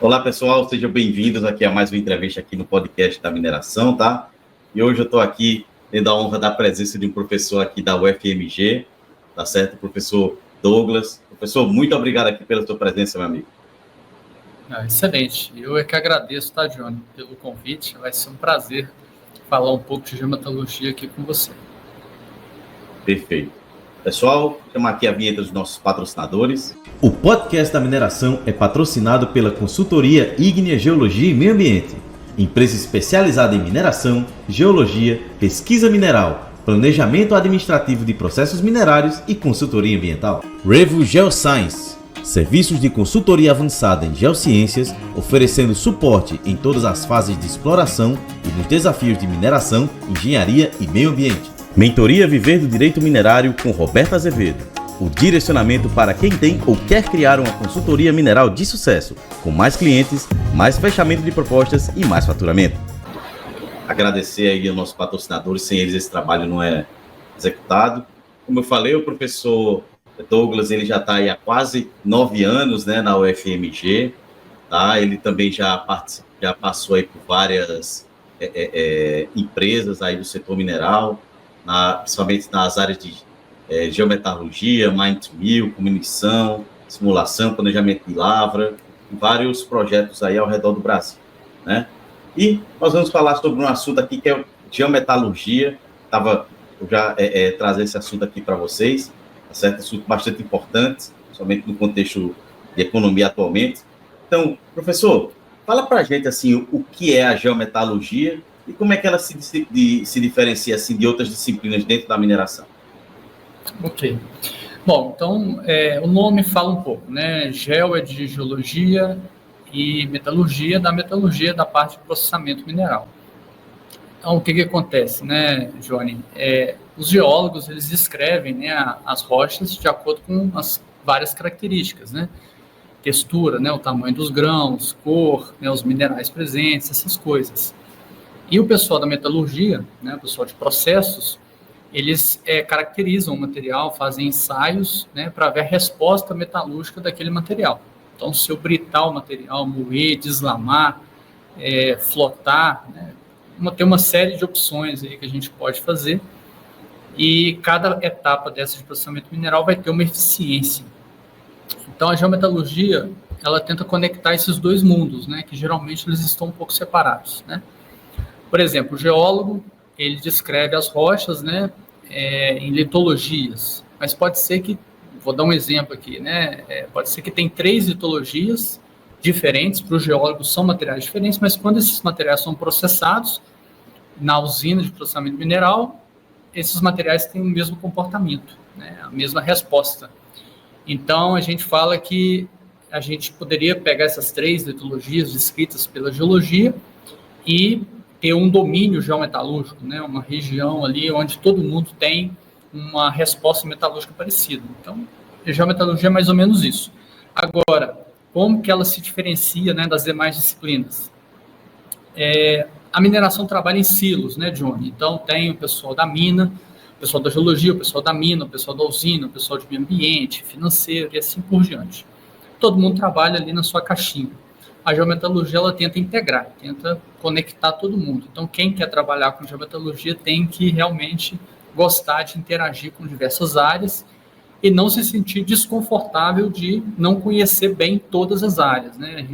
Olá, pessoal, sejam bem-vindos aqui a mais uma entrevista aqui no podcast da mineração, tá? E hoje eu estou aqui tendo a honra da presença de um professor aqui da UFMG, tá certo? O professor Douglas. Professor, muito obrigado aqui pela sua presença, meu amigo. Excelente. Eu é que agradeço, tá, Johnny, pelo convite. Vai ser um prazer falar um pouco de geometalogia aqui com você. Perfeito. Pessoal, chamar aqui a vinheta dos nossos patrocinadores. O podcast da mineração é patrocinado pela consultoria Ígnea Geologia e Meio Ambiente, empresa especializada em mineração, geologia, pesquisa mineral, planejamento administrativo de processos minerários e consultoria ambiental. Revo Geoscience, serviços de consultoria avançada em geociências, oferecendo suporte em todas as fases de exploração e nos desafios de mineração, engenharia e meio ambiente. Mentoria Viver do Direito Minerário com Roberto Azevedo. O direcionamento para quem tem ou quer criar uma consultoria mineral de sucesso, com mais clientes, mais fechamento de propostas e mais faturamento. Agradecer aí aos nossos patrocinadores, sem eles esse trabalho não é executado. Como eu falei, o professor Douglas, ele já está aí há quase 9 anos, né, na UFMG, tá? Ele também já passou aí por várias empresas aí do setor mineral, principalmente nas áreas de geometalurgia, mine to mill, cominição, simulação, planejamento de lavra, e vários projetos aí ao redor do Brasil, né? E nós vamos falar sobre um assunto aqui que é geometalurgia. Eu já trazer esse assunto aqui para vocês, tá certo? Assunto bastante importante, somente no contexto de economia atualmente. Então, professor, fala para a gente assim, o que é a geometalurgia e como é que ela se diferencia assim, de outras disciplinas dentro da mineração. Ok. Bom, então, o nome fala um pouco, né? Geo é de geologia e metalurgia da parte de processamento mineral. Então, o que acontece, né, Johnny? Os geólogos, eles descrevem, né, as rochas de acordo com as várias características, né? Textura, né, o tamanho dos grãos, cor, né, os minerais presentes, essas coisas. E o pessoal da metalurgia, né, o pessoal de processos, eles caracterizam o material, fazem ensaios, né, para ver a resposta metalúrgica daquele material. Então, se eu britar o material, moer, deslamar, flotar, né, tem uma série de opções aí que a gente pode fazer, e cada etapa dessa de processamento mineral vai ter uma eficiência. Então, a geometalurgia, ela tenta conectar esses dois mundos, né, que geralmente eles estão um pouco separados, né? Por exemplo, o geólogo, ele descreve as rochas, né, em litologias, mas pode ser que, vou dar um exemplo aqui, né, pode ser que tem 3 litologias diferentes, para o geólogo são materiais diferentes, mas quando esses materiais são processados na usina de processamento mineral, esses materiais têm o mesmo comportamento, né, a mesma resposta. Então, a gente fala que a gente poderia pegar essas 3 litologias descritas pela geologia e ter um domínio geometalúrgico, né, uma região ali onde todo mundo tem uma resposta metalúrgica parecida. Então, a geometalurgia é mais ou menos isso. Agora, como que ela se diferencia, né, das demais disciplinas? A mineração trabalha em silos, né, Johnny? Então, tem o pessoal da mina, o pessoal da geologia, o pessoal da mina, o pessoal da usina, o pessoal de meio ambiente, financeiro e assim por diante. Todo mundo trabalha ali na sua caixinha. A geometalurgia, ela tenta integrar, tenta conectar todo mundo. Então, quem quer trabalhar com geometalurgia tem que realmente gostar de interagir com diversas áreas e não se sentir desconfortável de não conhecer bem todas as áreas, né?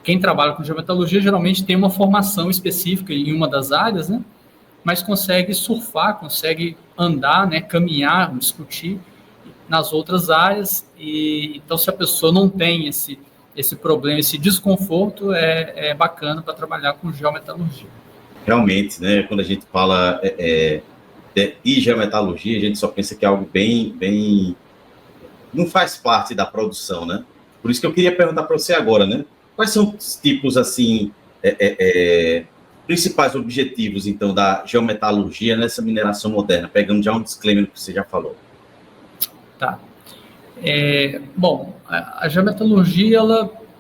Quem trabalha com geometalurgia, geralmente tem uma formação específica em uma das áreas, né? Mas consegue surfar, consegue andar, né? Caminhar, discutir nas outras áreas. Então, se a pessoa não tem esse problema, esse desconforto, é bacana para trabalhar com geometalurgia. Realmente, né, quando a gente fala de geometalurgia, a gente só pensa que é algo bem... não faz parte da produção, né? Por isso que eu queria perguntar para você agora, né? Quais são os tipos, assim, principais objetivos, então, da geometalurgia nessa mineração moderna? Pegando já um disclaimer que você já falou. Tá. Bom, a geometalurgia,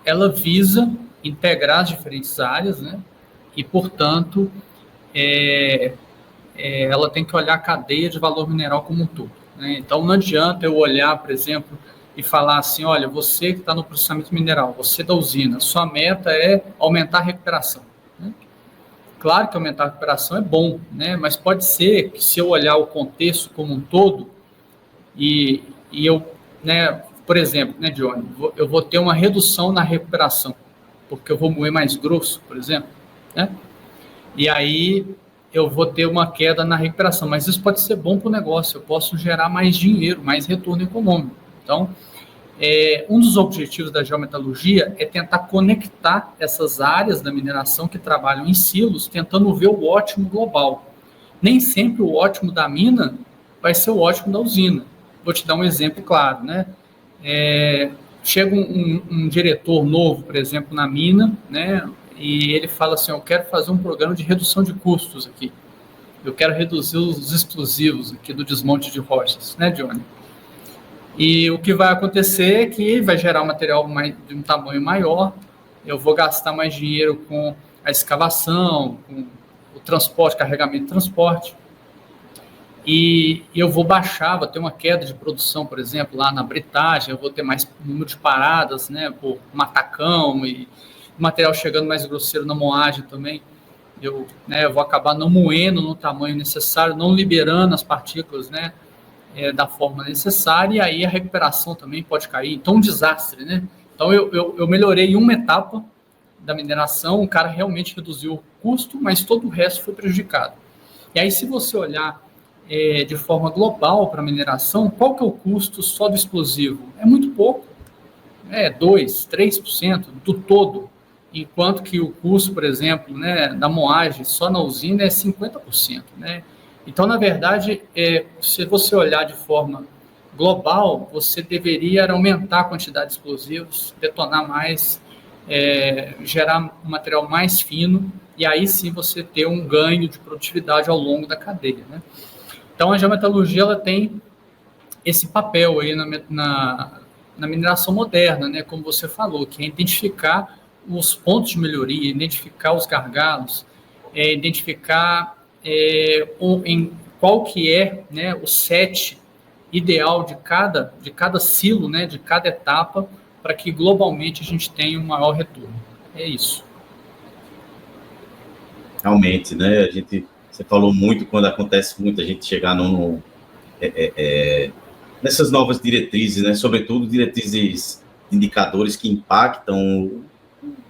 ela visa integrar as diferentes áreas, né? E, portanto, ela tem que olhar a cadeia de valor mineral como um todo, né? Então, não adianta eu olhar, por exemplo, e falar assim, olha, você que está no processamento mineral, você da usina, sua meta é aumentar a recuperação. Né? Claro que aumentar a recuperação é bom, né? Mas pode ser que se eu olhar o contexto como um todo e eu, né, por exemplo, né, Johnny, eu vou ter uma redução na recuperação, porque eu vou moer mais grosso, por exemplo, né? E aí eu vou ter uma queda na recuperação, mas isso pode ser bom para o negócio, eu posso gerar mais dinheiro, mais retorno econômico. Então, um dos objetivos da geometalurgia é tentar conectar essas áreas da mineração que trabalham em silos, tentando ver o ótimo global. Nem sempre o ótimo da mina vai ser o ótimo da usina. Vou te dar um exemplo claro, né? Chega um diretor novo, por exemplo, na mina, né? E ele fala assim, eu quero fazer um programa de redução de custos aqui. Eu quero reduzir os explosivos aqui do desmonte de rochas, né, Johnny? E o que vai acontecer é que vai gerar um material de um tamanho maior, eu vou gastar mais dinheiro com a escavação, com o transporte, carregamento e transporte, e eu vou baixar, vou ter uma queda de produção, por exemplo, lá na britagem, eu vou ter mais número de paradas, né, por matacão e o material chegando mais grosseiro na moagem também, eu vou acabar não moendo no tamanho necessário, não liberando as partículas, né, da forma necessária, e aí a recuperação também pode cair. Então, um desastre, né? Então, eu melhorei uma etapa da mineração, o cara realmente reduziu o custo, mas todo o resto foi prejudicado. E aí, se você olhar de forma global para a mineração, qual que é o custo só do explosivo? É muito pouco, 2%, 3% do todo, enquanto que o custo, por exemplo, né, da moagem só na usina é 50%, né? Então, na verdade, se você olhar de forma global, você deveria aumentar a quantidade de explosivos, detonar mais, gerar um material mais fino, e aí sim você ter um ganho de produtividade ao longo da cadeia, né? Então, a geometalurgia ela tem esse papel aí na mineração moderna, né, como você falou, que é identificar os pontos de melhoria, identificar os gargalos, identificar em qual que é, né, o set ideal de cada silo, né, de cada etapa, para que globalmente a gente tenha um maior retorno. É isso. Realmente, né? Você falou muito quando acontece muito a gente chegar nessas novas diretrizes, né? Sobretudo diretrizes, indicadores que impactam o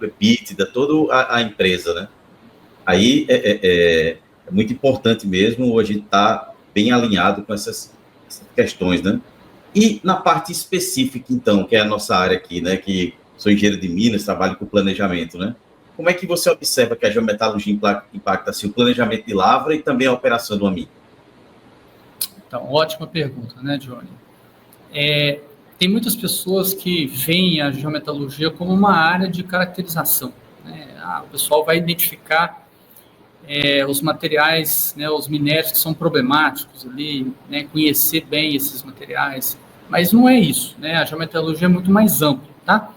EBITDA, toda a empresa, né? Aí é muito importante mesmo a gente estar bem alinhado com essas questões, né? E na parte específica, então, que é a nossa área aqui, né? Que sou engenheiro de Minas, trabalho com planejamento, né? Como é que você observa que a geometalurgia impacta assim, o planejamento de lavra e também a operação do AMI? Então, ótima pergunta, né, Johnny? Tem muitas pessoas que veem a geometalurgia como uma área de caracterização, né? O pessoal vai identificar os materiais, né, os minérios que são problemáticos ali, né, conhecer bem esses materiais, mas não é isso, né? A geometalurgia é muito mais ampla, tá?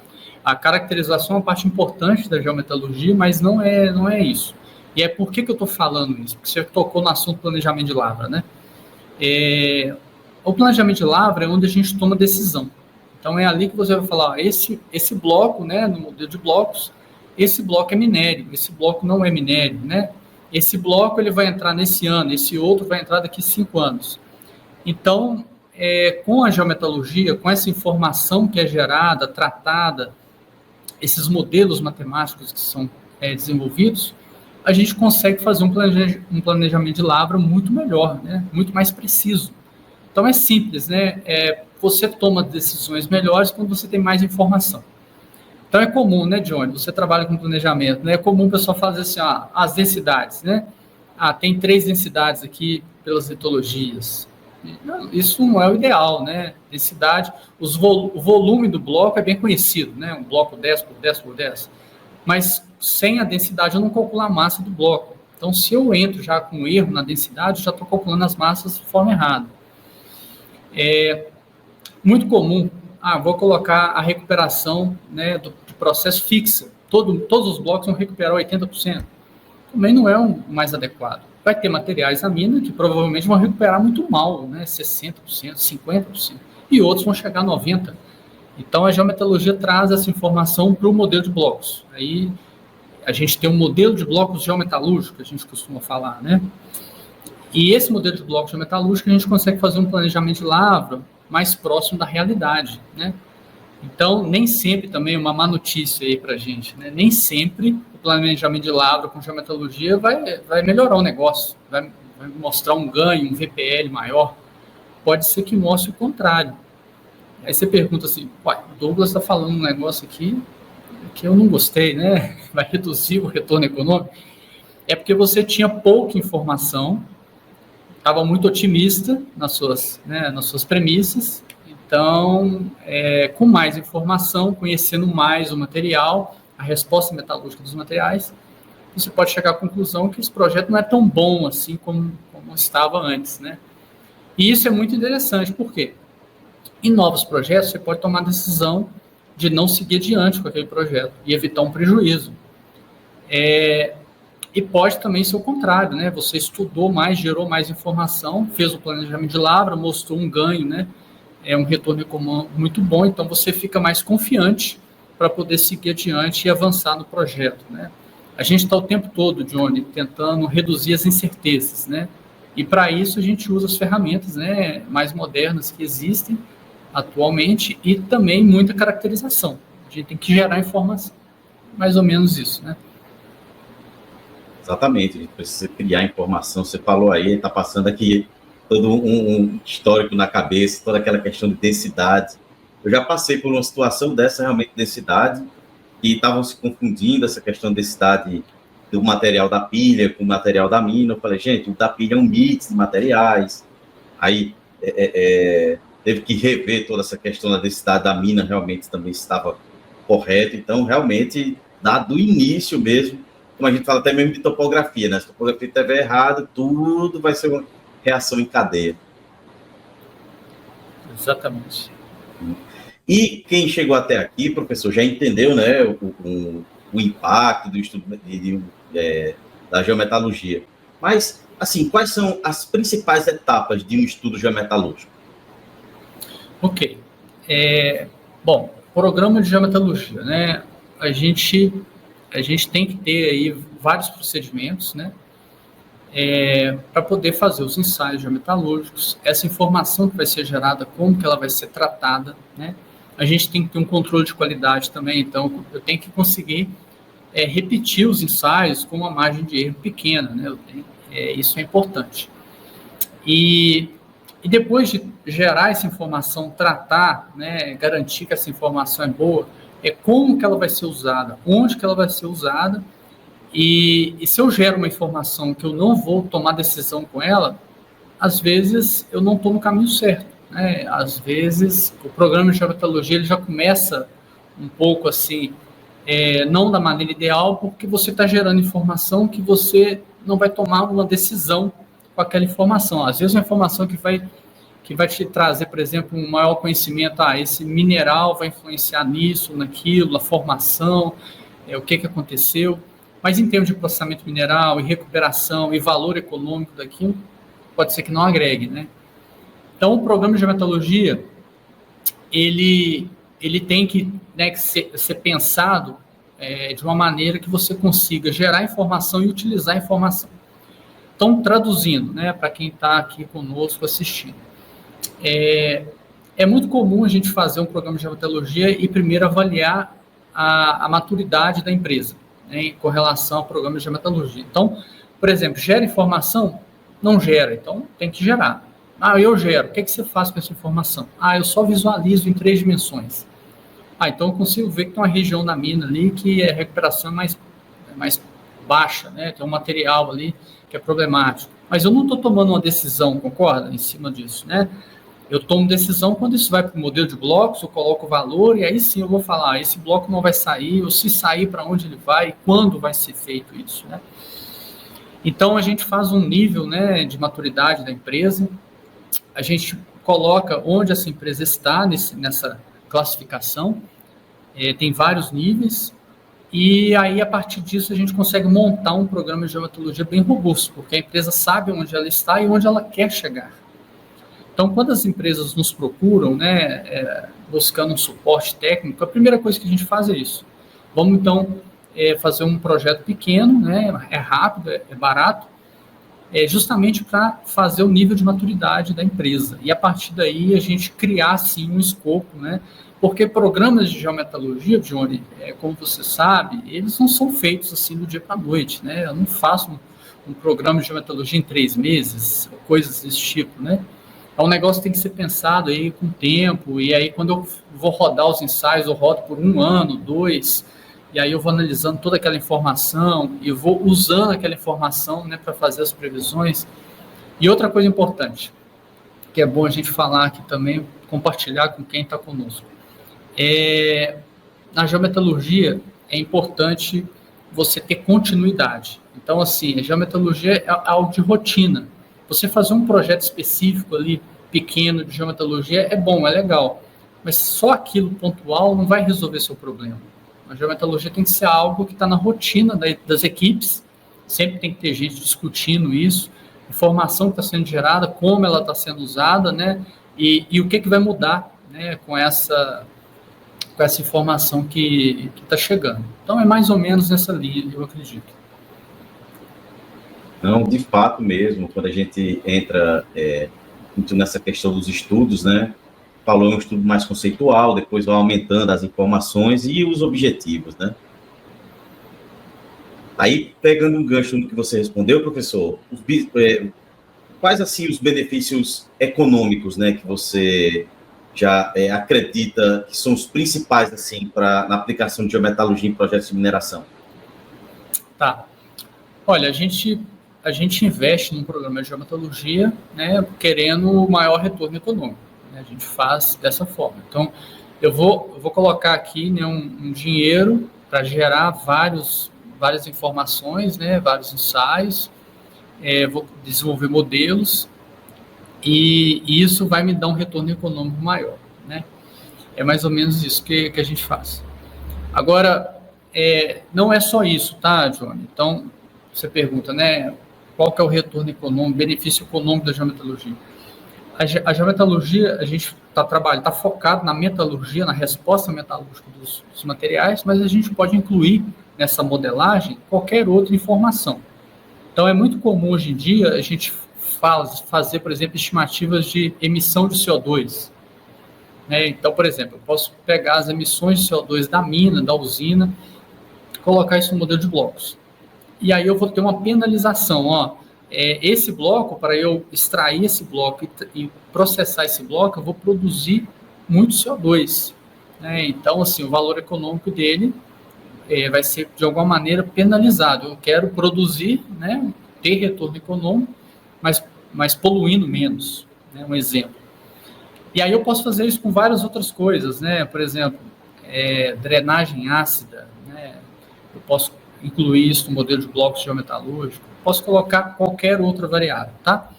A caracterização é uma parte importante da geometalurgia, mas não é isso. E por que eu estou falando isso? Porque você tocou no assunto planejamento de lavra, né? O planejamento de lavra é onde a gente toma decisão. Então, é ali que você vai falar, esse bloco, né, no modelo de blocos, esse bloco é minério, esse bloco não é minério, né? Esse bloco ele vai entrar nesse ano, esse outro vai entrar daqui 5 anos. Então, com a geometalurgia, com essa informação que é gerada, tratada, esses modelos matemáticos que são desenvolvidos, a gente consegue fazer um planejamento de lavra muito melhor, né? Muito mais preciso. Então, é simples, né? Você toma decisões melhores quando você tem mais informação. Então, é comum, né, Johnny? Você trabalha com planejamento, né? É comum o pessoal fazer assim, as densidades, né? Tem 3 densidades aqui pelas litologias. Não, isso não é o ideal, né? Densidade, o volume do bloco é bem conhecido, né? Um bloco 10 por 10 por 10. Mas sem a densidade eu não calculo a massa do bloco. Então, se eu entro já com erro na densidade, eu já estou calculando as massas de forma errada. Muito comum, vou colocar a recuperação, né, do processo fixa. Todos os blocos vão recuperar 80%. Também não é o mais adequado. Vai ter materiais na mina que provavelmente vão recuperar muito mal, né, 60%, 50%. E outros vão chegar a 90%. Então, a geometalurgia traz essa informação para o modelo de blocos. Aí, a gente tem um modelo de blocos geometalúrgico, que a gente costuma falar, né? E esse modelo de blocos geometalúrgico, a gente consegue fazer um planejamento de lavra mais próximo da realidade, né? Então, nem sempre também, uma má notícia aí para a gente, né? Nem sempre o planejamento de lavra com geometalurgia vai melhorar o negócio, vai mostrar um ganho, um VPL maior. Pode ser que mostre o contrário. Aí você pergunta assim, o Douglas está falando um negócio aqui que eu não gostei, né? Vai reduzir o retorno econômico. É porque você tinha pouca informação, estava muito otimista nas suas premissas. Então, com mais informação, conhecendo mais o material, a resposta metalúrgica dos materiais, você pode chegar à conclusão que esse projeto não é tão bom assim como estava antes, né? E isso é muito interessante, por quê? Em novos projetos, você pode tomar a decisão de não seguir adiante com aquele projeto e evitar um prejuízo. E pode também ser o contrário, né? Você estudou mais, gerou mais informação, fez o planejamento de lavra, mostrou um ganho, né? Um retorno econômico muito bom, então você fica mais confiante para poder seguir adiante e avançar no projeto, né? A gente está o tempo todo, Johnny, tentando reduzir as incertezas, né? E para isso a gente usa as ferramentas, né, mais modernas que existem atualmente e também muita caracterização. A gente tem que gerar informação. Mais ou menos isso, né? Exatamente, a gente precisa criar informação. Você falou aí, está passando aqui todo um histórico na cabeça, toda aquela questão de densidade. Eu já passei por uma situação dessa, realmente, densidade, e estavam se confundindo essa questão de densidade do material da pilha com o material da mina. Eu falei, gente, o da pilha é um mix de materiais. Aí teve que rever toda essa questão da densidade da mina, realmente também estava correto. Então, realmente, do início mesmo, como a gente fala até mesmo de topografia, né? Se a topografia estiver errada, tudo vai ser uma reação em cadeia. Exatamente. E quem chegou até aqui, professor, já entendeu, né, o impacto do estudo da geometalurgia. Mas, assim, quais são as principais etapas de um estudo geometalúrgico? Ok. Bom, programa de geometalurgia, né? A gente tem que ter aí vários procedimentos, né? Para poder fazer os ensaios geometalúrgicos, essa informação que vai ser gerada, como que ela vai ser tratada, né? A gente tem que ter um controle de qualidade também, então eu tenho que conseguir repetir os ensaios com uma margem de erro pequena, né? Isso é importante. E depois de gerar essa informação, tratar, né, garantir que essa informação é boa, como que ela vai ser usada, onde que ela vai ser usada, e se eu gero uma informação que eu não vou tomar decisão com ela, às vezes eu não estou no caminho certo, né? Às vezes o programa de geometalurgia ele já começa um pouco assim, não da maneira ideal, porque você está gerando informação que você não vai tomar uma decisão com aquela informação. Às vezes uma informação que vai te trazer, por exemplo, um maior conhecimento, esse mineral vai influenciar nisso, naquilo, a formação, o que aconteceu. Mas em termos de processamento mineral e recuperação e valor econômico daquilo, pode ser que não agregue, né? Então, o programa de geometalurgia, ele tem que ser pensado de uma maneira que você consiga gerar informação e utilizar a informação. Então, traduzindo, né, para quem está aqui conosco assistindo, é muito comum a gente fazer um programa de geometalurgia e primeiro avaliar a maturidade da empresa, né, com relação ao programa de geometalurgia. Então, por exemplo, gera informação? Não gera, então tem que gerar. Eu gero, o que você faz com essa informação? Eu só visualizo em 3 dimensões. Então eu consigo ver que tem uma região da mina ali que a recuperação é mais baixa, né? Tem um material ali que é problemático. Mas eu não estou tomando uma decisão, concorda? Em cima disso, né? Eu tomo decisão quando isso vai para o modelo de blocos, eu coloco o valor e aí sim eu vou falar, esse bloco não vai sair, ou se sair, para onde ele vai, e quando vai ser feito isso, né? Então, a gente faz um nível, né, de maturidade da empresa, a gente coloca onde essa empresa está nessa classificação, tem vários níveis, e aí, a partir disso, a gente consegue montar um programa de geometalogia bem robusto, porque a empresa sabe onde ela está e onde ela quer chegar. Então, quando as empresas nos procuram, né, buscando um suporte técnico, a primeira coisa que a gente faz é isso. Vamos, então, fazer um projeto pequeno, né, é rápido, é barato, justamente para fazer o nível de maturidade da empresa. E, a partir daí, a gente criar, sim, um escopo, né, porque programas de geometalurgia, Johnny, como você sabe, eles não são feitos assim do dia para a noite, né? Eu não faço um programa de geometalurgia em 3 meses, coisas desse tipo, né? É um negócio que tem que ser pensado aí com tempo, e aí quando eu vou rodar os ensaios, eu rodo por 1 ano, 2, e aí eu vou analisando toda aquela informação, e eu vou usando aquela informação, né, para fazer as previsões. E outra coisa importante, que é bom a gente falar aqui também, compartilhar com quem está conosco. Na geometalurgia é importante você ter continuidade. Então, assim, a geometalurgia é algo de rotina. Você fazer um projeto específico ali, pequeno, de geometalurgia, é bom, é legal. Mas só aquilo pontual não vai resolver seu problema. A geometalurgia tem que ser algo que está na rotina das equipes, sempre tem que ter gente discutindo isso, informação que está sendo gerada, como ela está sendo usada, né? E o que vai mudar, né, com essa informação que está chegando. Então, é mais ou menos nessa linha, eu acredito. Não, de fato mesmo, quando a gente entra muito nessa questão dos estudos, né, falou em um estudo mais conceitual, depois vai aumentando as informações e os objetivos, né. Aí, pegando um gancho no que você respondeu, professor, quais, assim, os benefícios econômicos, né, que você já acredita que são os principais, assim, na aplicação de geometalurgia em projetos de mineração? Tá. Olha, a gente investe num programa de geometalurgia, né, querendo maior retorno econômico, né, a gente faz dessa forma. Então, eu vou colocar aqui, né, um dinheiro para gerar várias informações, né, vários ensaios, vou desenvolver modelos, e isso vai me dar um retorno econômico maior, né? É mais ou menos isso que a gente faz. Agora, não é só isso, tá, Johnny? Então, você pergunta, né, qual que é o retorno econômico, benefício econômico da geometalurgia? A geometalurgia, a gente está focado na metalurgia, na resposta metalúrgica dos materiais, mas a gente pode incluir nessa modelagem qualquer outra informação. Então, é muito comum hoje em dia a gente fazer, por exemplo, estimativas de emissão de CO2. Né? Então, por exemplo, eu posso pegar as emissões de CO2 da mina, da usina, colocar isso no modelo de blocos. E aí eu vou ter uma penalização. Esse bloco, para eu extrair esse bloco e processar esse bloco, eu vou produzir muito CO2. Né? Então, assim, o valor econômico dele vai ser, de alguma maneira, penalizado. Eu quero produzir, né, ter retorno econômico, mas poluindo menos, né, um exemplo. E aí eu posso fazer isso com várias outras coisas, né, por exemplo, drenagem ácida, né, eu posso incluir isso no modelo de blocos geometalúrgicos, posso colocar qualquer outra variável, tá?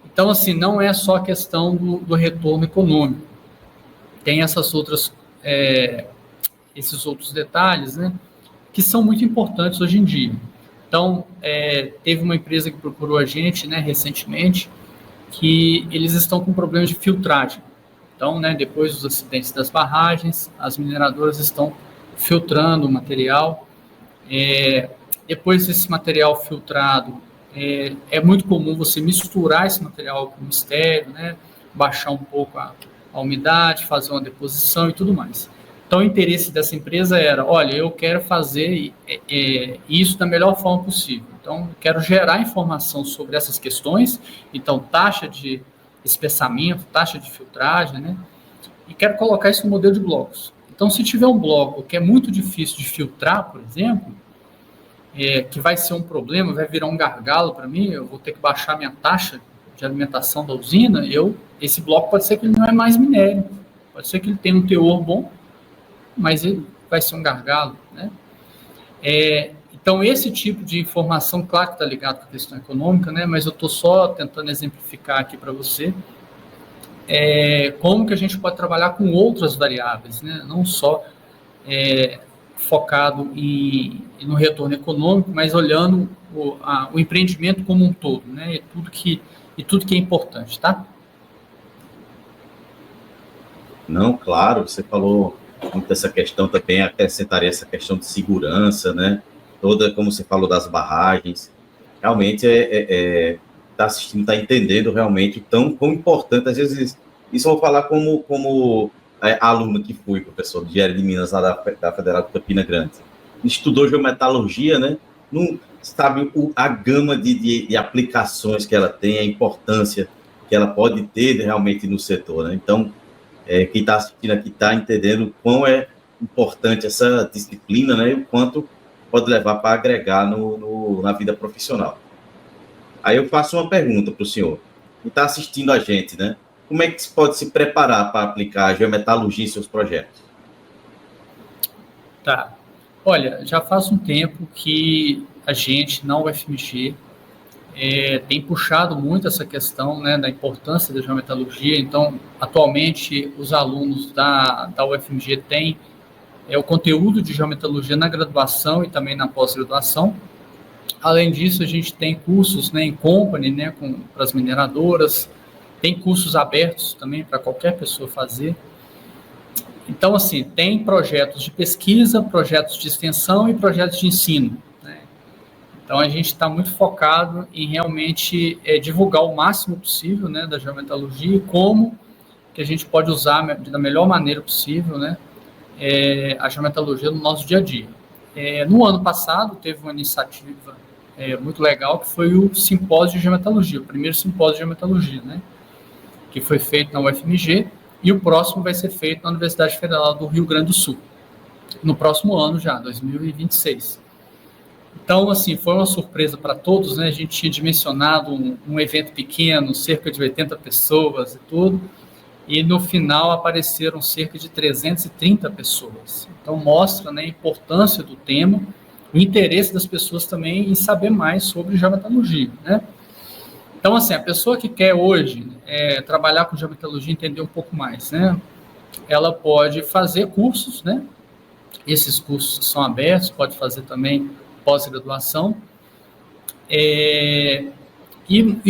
Então, assim, não é só a questão do retorno econômico, tem esses outros detalhes, né, que são muito importantes hoje em dia. Então, teve uma empresa que procurou a gente, né, recentemente, que eles estão com problemas de filtragem. Então, né, depois dos acidentes das barragens, as mineradoras estão filtrando o material. Depois desse material filtrado, é muito comum você misturar esse material com mistério, né, baixar um pouco a umidade, fazer uma deposição e tudo mais. Então, o interesse dessa empresa era, olha, eu quero fazer isso da melhor forma possível. Então, quero gerar informação sobre essas questões, então, taxa de espessamento, taxa de filtragem, né? E quero colocar isso no modelo de blocos. Então, se tiver um bloco que é muito difícil de filtrar, por exemplo, que vai ser um problema, vai virar um gargalo para mim, eu vou ter que baixar minha taxa de alimentação da usina, esse bloco pode ser que ele não é mais minério, pode ser que ele tenha um teor bom, mas ele vai ser um gargalo, né? Então, esse tipo de informação, claro que está ligado com a questão econômica, né? Mas eu estou só tentando exemplificar aqui para você como que a gente pode trabalhar com outras variáveis, né? Não só focado no retorno econômico, mas olhando o empreendimento como um todo, né? E tudo que é importante, tá? Não, claro, você falou muito dessa questão também, acrescentaria essa questão de segurança, né? Toda, como você falou, das barragens. Realmente tá assistindo, tá entendendo realmente quão importante, às vezes, isso eu vou falar como aluno que fui, professor de Engenharia de Minas, lá da Federal de Campina Grande. Estudou geometalurgia, né? Não sabe a gama de aplicações que ela tem, a importância que ela pode ter realmente no setor, né? Então, quem está assistindo aqui está entendendo quão é importante essa disciplina, né? E o quanto pode levar para agregar na vida profissional. Aí eu faço uma pergunta para o senhor, que está assistindo a gente, né? Como é que se pode se preparar para aplicar a geometalurgia em seus projetos? Tá. Olha, já faz um tempo que a gente, na UFMG, tem puxado muito essa questão, né, da importância da geometalurgia. Então, atualmente, os alunos da UFMG têm o conteúdo de geometalurgia na graduação e também na pós-graduação. Além disso, a gente tem cursos, né, em company, né, para as mineradoras, tem cursos abertos também para qualquer pessoa fazer. Então, assim, tem projetos de pesquisa, projetos de extensão e projetos de ensino, né? Então, a gente está muito focado em realmente divulgar o máximo possível, né, da geometalurgia e como que a gente pode usar da melhor maneira possível, né, a geometalurgia no nosso dia a dia. No ano passado, teve uma iniciativa muito legal, que foi o simpósio de geometalurgia, o primeiro simpósio de geometalurgia, né, que foi feito na UFMG, e o próximo vai ser feito na Universidade Federal do Rio Grande do Sul, no próximo ano já, 2026. Então, assim, foi uma surpresa para todos, né? A gente tinha dimensionado um evento pequeno, cerca de 80 pessoas e tudo, e no final apareceram cerca de 330 pessoas. Então, mostra, né, a importância do tema, o interesse das pessoas também em saber mais sobre geometalurgia, né? Então, assim, a pessoa que quer hoje trabalhar com geometalurgia, entender um pouco mais, né? Ela pode fazer cursos, né? Esses cursos são abertos, pode fazer também pós-graduação. E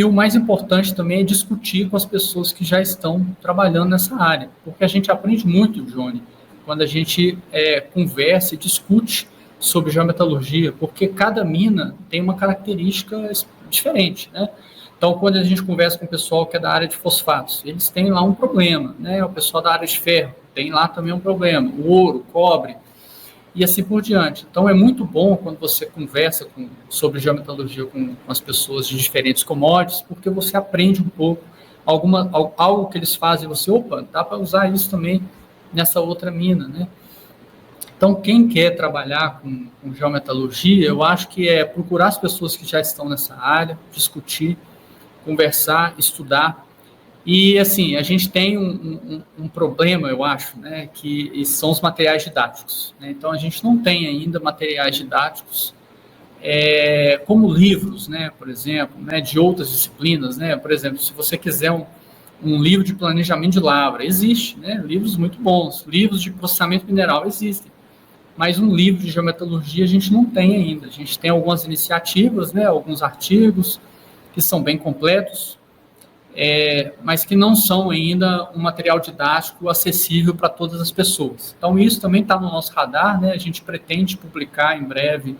o mais importante também é discutir com as pessoas que já estão trabalhando nessa área, porque a gente aprende muito, Johnny, quando a gente conversa e discute sobre geometalurgia, porque cada mina tem uma característica diferente, né? Então, quando a gente conversa com o pessoal que é da área de fosfatos, eles têm lá um problema, né? O pessoal da área de ferro tem lá também um problema, o ouro, o cobre, e assim por diante. Então, é muito bom quando você conversa sobre geometalurgia com as pessoas de diferentes commodities, porque você aprende um pouco algo que eles fazem, você, opa, dá para usar isso também nessa outra mina, né? Então, quem quer trabalhar com geometalurgia, eu acho que é procurar as pessoas que já estão nessa área, discutir, conversar, estudar. E, assim, a gente tem um problema, eu acho, né, que são os materiais didáticos, né? Então, a gente não tem ainda materiais didáticos como livros, né, por exemplo, né, de outras disciplinas, né? Por exemplo, se você quiser um livro de planejamento de lavra, existe, né? Livros muito bons, livros de processamento mineral existem, mas um livro de geometalurgia a gente não tem ainda. A gente tem algumas iniciativas, né, alguns artigos que são bem completos, mas que não são ainda um material didático acessível para todas as pessoas. Então, isso também está no nosso radar, né? A gente pretende publicar em breve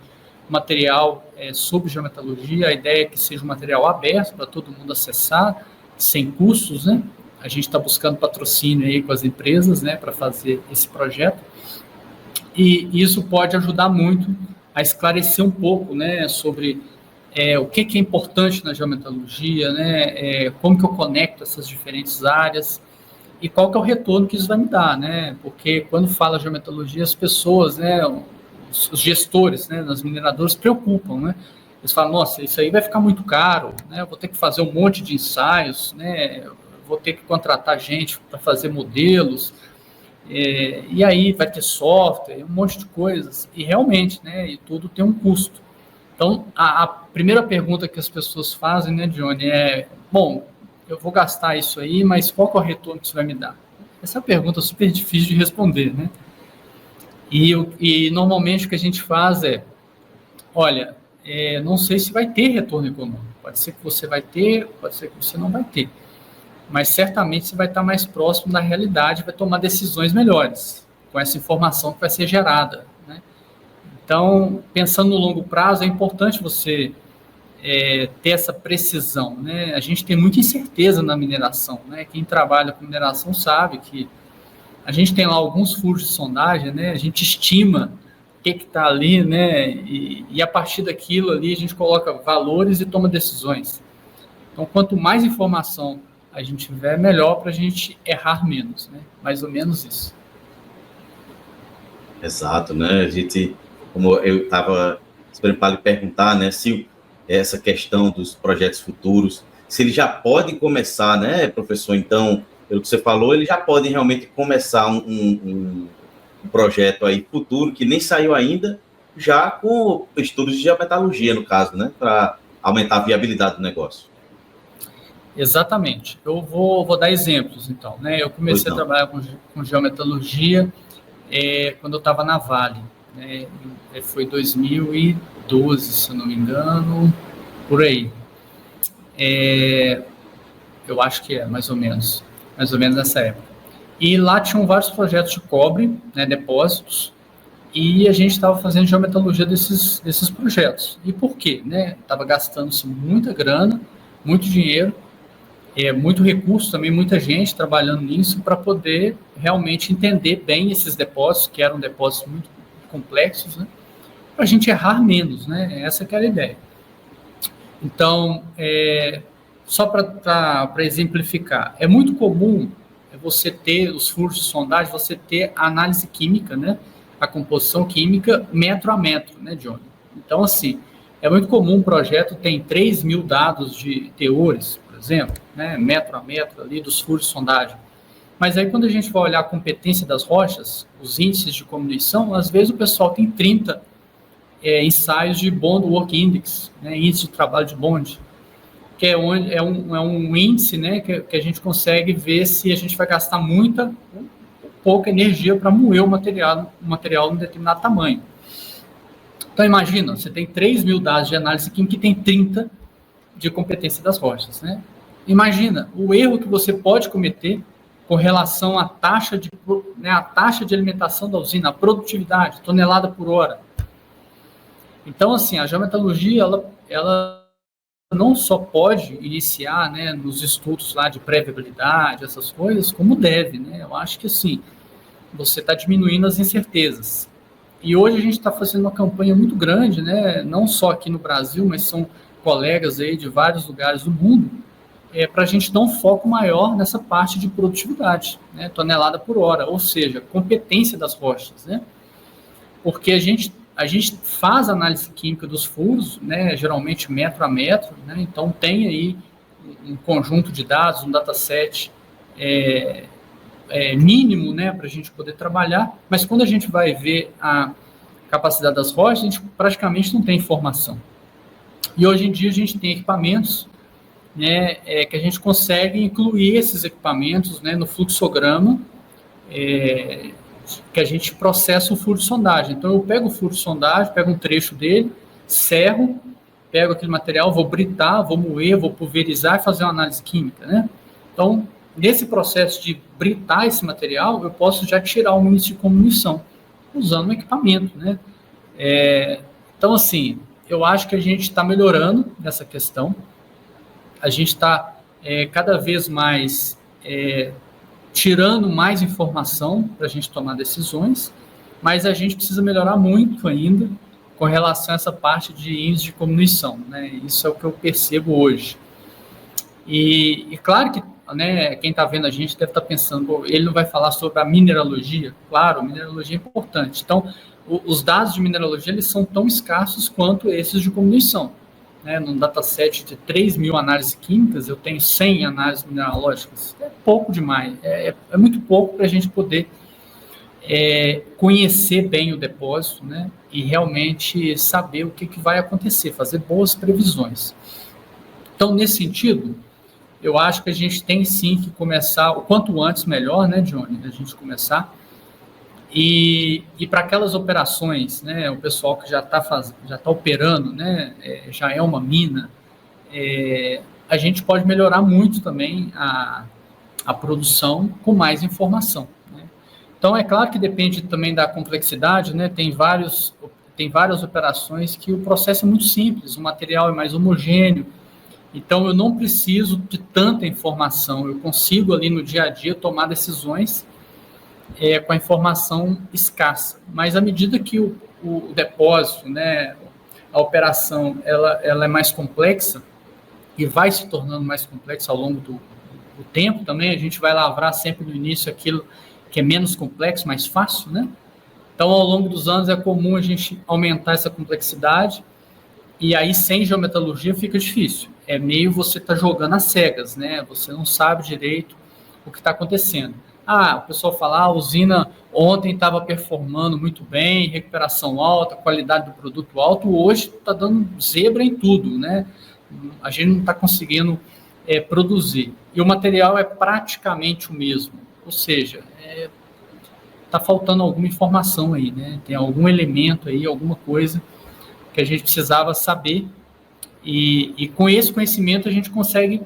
material sobre geometalurgia. A ideia é que seja um material aberto para todo mundo acessar, sem custos, né? A gente está buscando patrocínio aí com as empresas, né, para fazer esse projeto. E isso pode ajudar muito a esclarecer um pouco, né, sobre o que é importante na geometalurgia, né, como que eu conecto essas diferentes áreas e qual que é o retorno que isso vai me dar, né, porque quando fala geometalurgia, as pessoas, né, os gestores, né, nas mineradoras se preocupam, né, eles falam, nossa, isso aí vai ficar muito caro, né, eu vou ter que fazer um monte de ensaios, né, vou ter que contratar gente para fazer modelos, e aí vai ter software, um monte de coisas, e realmente, né, e tudo tem um custo. Então, a primeira pergunta que as pessoas fazem, né, Johnny, bom, eu vou gastar isso aí, mas qual que é o retorno que isso vai me dar? Essa pergunta é super difícil de responder, né? E normalmente o que a gente faz olha, não sei se vai ter retorno econômico, pode ser que você vai ter, pode ser que você não vai ter. mas certamente você vai estar mais próximo da realidade, vai tomar decisões melhores com essa informação que vai ser gerada, né? Então, pensando no longo prazo, é importante você ter essa precisão, né? A gente tem muita incerteza na mineração, né? Quem trabalha com mineração sabe que a gente tem lá alguns furos de sondagem, né? A gente estima o que está ali, né? E a partir daquilo ali a gente coloca valores e toma decisões. Então, quanto mais informação a gente tiver, melhor para a gente errar menos, né? Mais ou menos isso. Exato, né? A gente, como eu estava preparado de perguntar, né? Se essa questão dos projetos futuros, se eles já podem começar, né, professor? Então, pelo que você falou, eles já podem realmente começar um projeto aí futuro, que nem saiu ainda, já com estudos de geometalurgia, no caso, né? Para aumentar a viabilidade do negócio. Exatamente. Eu vou dar exemplos, então, né? Eu comecei a trabalhar com geometalurgia quando eu estava na Vale, né? Foi 2012, se eu não me engano, por aí. Eu acho que mais ou menos nessa época. E lá tinham vários projetos de cobre, né, depósitos, e a gente estava fazendo geometalurgia desses projetos. E por quê? Né? Estava gastando-se muita grana, muito dinheiro, muito recurso também, muita gente trabalhando nisso para poder realmente entender bem esses depósitos, que eram depósitos muito complexos, né? Para a gente errar menos, né? Essa que era a ideia. Então, só para exemplificar, é muito comum você ter os furos de sondagem, você ter a análise química, né? A composição química metro a metro, né, Johnny? Então, assim, é muito comum um projeto tem 3.000 dados de teores, por exemplo, né, metro a metro ali dos furos de sondagem. Mas aí, quando a gente vai olhar a competência das rochas, os índices de comminuição, às vezes o pessoal tem 30 ensaios de Bond Work Index, né, índice de trabalho de Bond, que é um índice, né, que a gente consegue ver se a gente vai gastar muita ou pouca energia para moer o material em determinado tamanho. Então, imagina, você tem 3.000 dados de análise química e tem 30 de competência das rochas, né? Imagina o erro que você pode cometer com relação à taxa de alimentação da usina, a produtividade, tonelada por hora. Então, assim, a geometalurgia, ela não só pode iniciar, né, nos estudos lá de pré-viabilidade, essas coisas, como deve, né? Eu acho que, assim, você está diminuindo as incertezas. E hoje a gente está fazendo uma campanha muito grande, né, não só aqui no Brasil, mas são colegas aí de vários lugares do mundo, para a gente dar um foco maior nessa parte de produtividade, né, tonelada por hora, ou seja, competência das rochas, né? Porque a gente faz análise química dos furos, né, geralmente metro a metro, né, então tem aí um conjunto de dados, um dataset mínimo, né, para a gente poder trabalhar, mas quando a gente vai ver a capacidade das rochas, a gente praticamente não tem informação. E hoje em dia a gente tem equipamentos, né, que a gente consegue incluir esses equipamentos, né, no fluxograma, que a gente processa o furo de sondagem. Então, eu pego o furo de sondagem, pego um trecho dele, serro, pego aquele material, vou britar, vou moer, vou pulverizar e fazer uma análise química, né? Então, nesse processo de britar esse material, eu posso já tirar o índice de comminuição, usando um equipamento, né? Então, assim, eu acho que a gente está melhorando nessa questão. A gente está cada vez mais tirando mais informação para a gente tomar decisões, mas a gente precisa melhorar muito ainda com relação a essa parte de índice de comminuição, né? Isso é o que eu percebo hoje. E claro que, né, quem está vendo a gente deve estar pensando, ele não vai falar sobre a mineralogia? Claro, a mineralogia é importante. Então, os dados de mineralogia eles são tão escassos quanto esses de comminuição. Né? Num dataset de 3.000 análises químicas, eu tenho 100 análises mineralógicas. É pouco demais, é muito pouco para a gente poder conhecer bem o depósito, né? E realmente saber o que vai acontecer, fazer boas previsões. Então, nesse sentido, eu acho que a gente tem sim que começar, o quanto antes melhor, né, Johnny, a gente começar. E para aquelas operações, né, o pessoal que já está operando, né, já é uma mina, a gente pode melhorar muito também a produção com mais informação, né? Então, é claro que depende também da complexidade, né? Tem várias operações que o processo é muito simples, o material é mais homogêneo, então eu não preciso de tanta informação, eu consigo ali no dia a dia tomar decisões com a informação escassa. Mas à medida que o depósito, né, a operação, ela é mais complexa e vai se tornando mais complexa ao longo do tempo também, a gente vai lavrar sempre no início aquilo que é menos complexo, mais fácil, né? Então, ao longo dos anos, é comum a gente aumentar essa complexidade e aí, sem geometalurgia, fica difícil. É meio você tá jogando às cegas, né? Você não sabe direito o que está acontecendo. O pessoal fala, a usina ontem estava performando muito bem, recuperação alta, qualidade do produto alto, hoje está dando zebra em tudo, né? A gente não está conseguindo produzir. E o material é praticamente o mesmo, ou seja, está faltando alguma informação aí, né? Tem algum elemento aí, alguma coisa que a gente precisava saber e com esse conhecimento a gente consegue,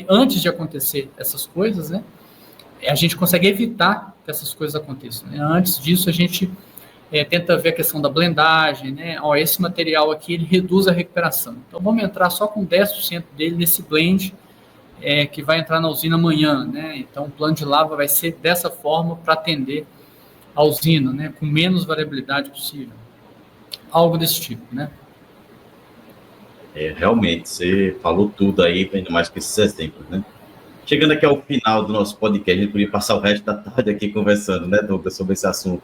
antes de acontecer essas coisas, né? A gente consegue evitar que essas coisas aconteçam, né? Antes disso, a gente tenta ver a questão da blendagem, né? Esse material aqui, ele reduz a recuperação. Então, vamos entrar só com 10% dele nesse blend que vai entrar na usina amanhã, né? Então, o plano de lava vai ser dessa forma para atender a usina, né? Com menos variabilidade possível. Algo desse tipo, né? Realmente, você falou tudo aí, ainda mais que esses exemplos, né? Chegando aqui ao final do nosso podcast, a gente podia passar o resto da tarde aqui conversando, né, Douglas, sobre esse assunto,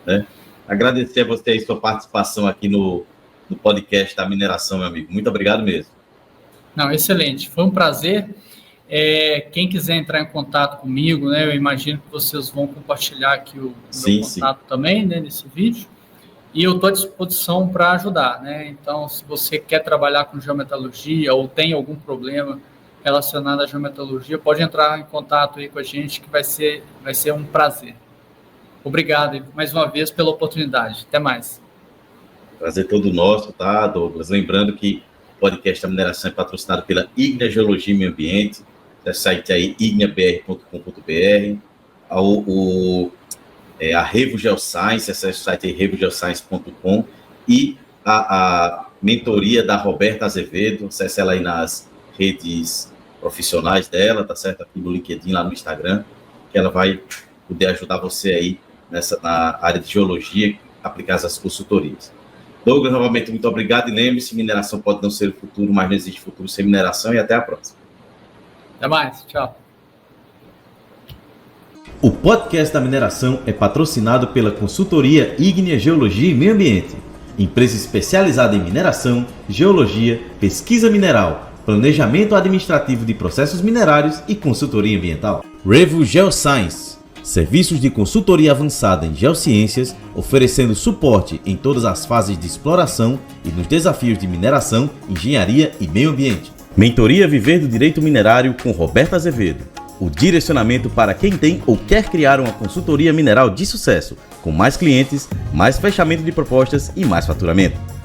né? Agradecer a você aí sua participação aqui no podcast da mineração, meu amigo. Muito obrigado mesmo. Não, excelente. Foi um prazer. Quem quiser entrar em contato comigo, né, eu imagino que vocês vão compartilhar aqui o meu contato também, né, nesse vídeo. E eu estou à disposição para ajudar, né? Então, se você quer trabalhar com geometalurgia ou tem algum problema relacionado à geometalurgia, pode entrar em contato aí com a gente, que vai ser um prazer. Obrigado mais uma vez pela oportunidade. Até mais. Prazer todo nosso, tá, Douglas? Lembrando que o podcast da mineração é patrocinado pela Ignea Geologia e Meio Ambiente, é site aí igneabr.com.br, a Revo Geoscience, esse é o site aí revogeoscience.com, e a mentoria da Roberta Azevedo, acesse ela aí nas redes profissionais dela, tá certo? Aqui no LinkedIn, lá no Instagram, que ela vai poder ajudar você aí na área de geologia, aplicar essas consultorias. Douglas, novamente, muito obrigado, e lembre-se, mineração pode não ser o futuro, mas não existe futuro sem mineração, e até a próxima. Até mais, tchau. O podcast da mineração é patrocinado pela consultoria Ignea Geologia e Meio Ambiente, empresa especializada em mineração, geologia, pesquisa mineral, planejamento administrativo de processos minerários e consultoria ambiental. Revo Geoscience, serviços de consultoria avançada em geociências, oferecendo suporte em todas as fases de exploração e nos desafios de mineração, engenharia e meio ambiente. Mentoria Viver do Direito Minerário com Roberta Azevedo. O direcionamento para quem tem ou quer criar uma consultoria mineral de sucesso, com mais clientes, mais fechamento de propostas e mais faturamento.